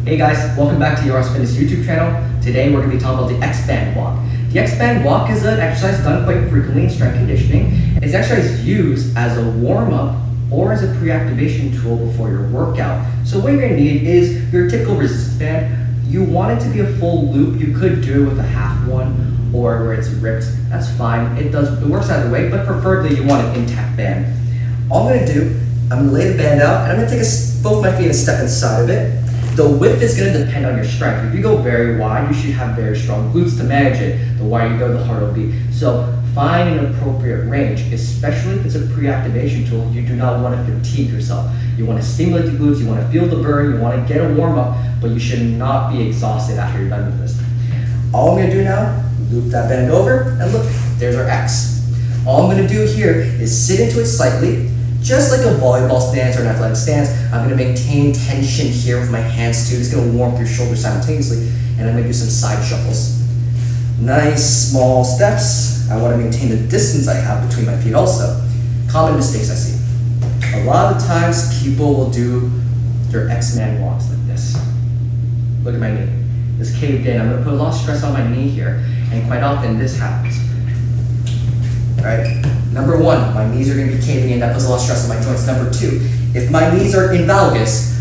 Hey guys, welcome back to your Fitness YouTube channel. Today we're going to be talking about the X-Band walk. The X-Band walk is an exercise done quite frequently in strength conditioning. It's an exercise used as a warm-up or as a pre-activation tool before your workout. So what you're going to need is your typical resistance band. You want it to be a full loop. You could do it with a half one or where it's ripped. That's fine. It works either way, but preferably you want an intact band. All I'm going to do, I'm going to lay the band out and I'm going to take both my feet and step inside of it. The width is going to depend on your strength. If you go very wide, you should have very strong glutes to manage it. The wider you go, the harder it'll be. So find an appropriate range, especially if it's a pre-activation tool. You do not want to fatigue yourself. You want to stimulate the glutes, you want to feel the burn, you want to get a warm-up, but you should not be exhausted after you're done with this. All I'm going to do now, loop that band over, and look, there's our X. All I'm going to do here is sit into it slightly, just like a volleyball stance or an athletic stance. I'm going to maintain tension here with my hands too. It's going to warm up your shoulders simultaneously, and I'm going to do some side shuffles. Nice small steps. I want to maintain the distance I have between my feet also. Common mistakes I see. A lot of times people will do their X-Man walks like this. Look at my knee. It's caved in. I'm going to put a lot of stress on my knee here, and quite often this happens. All right. Number one, my knees are going to be caving in. That puts a lot of stress on my joints. Number two, if my knees are invalgus,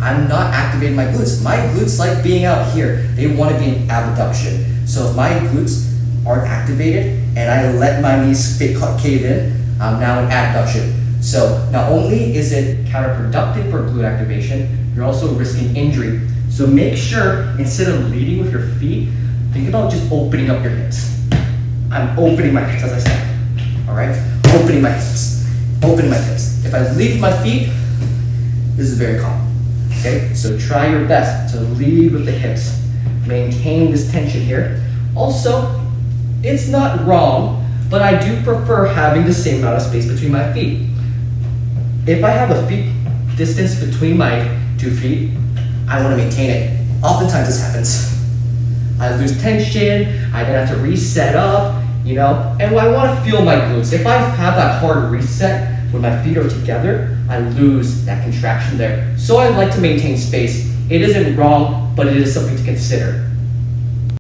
I'm not activating my glutes. My glutes like being out here. They want to be in abduction. So if my glutes aren't activated and I let my knees cave in, I'm now in abduction. So not only is it counterproductive for glute activation, you're also risking injury. So make sure, instead of leading with your feet, think about just opening up your hips. I'm opening my hips as I stand. All right, opening my hips, opening my hips. If I lead with my feet, this is very common. Okay, so try your best to lead with the hips. Maintain this tension here. Also, it's not wrong, but I do prefer having the same amount of space between my feet. If I have a feet distance between my 2 feet, I want to maintain it. Oftentimes this happens. I lose tension, I then have to reset up, you know, and I want to feel my glutes. If I have that hard reset when my feet are together, I lose that contraction there. So I like to maintain space. It isn't wrong, but it is something to consider.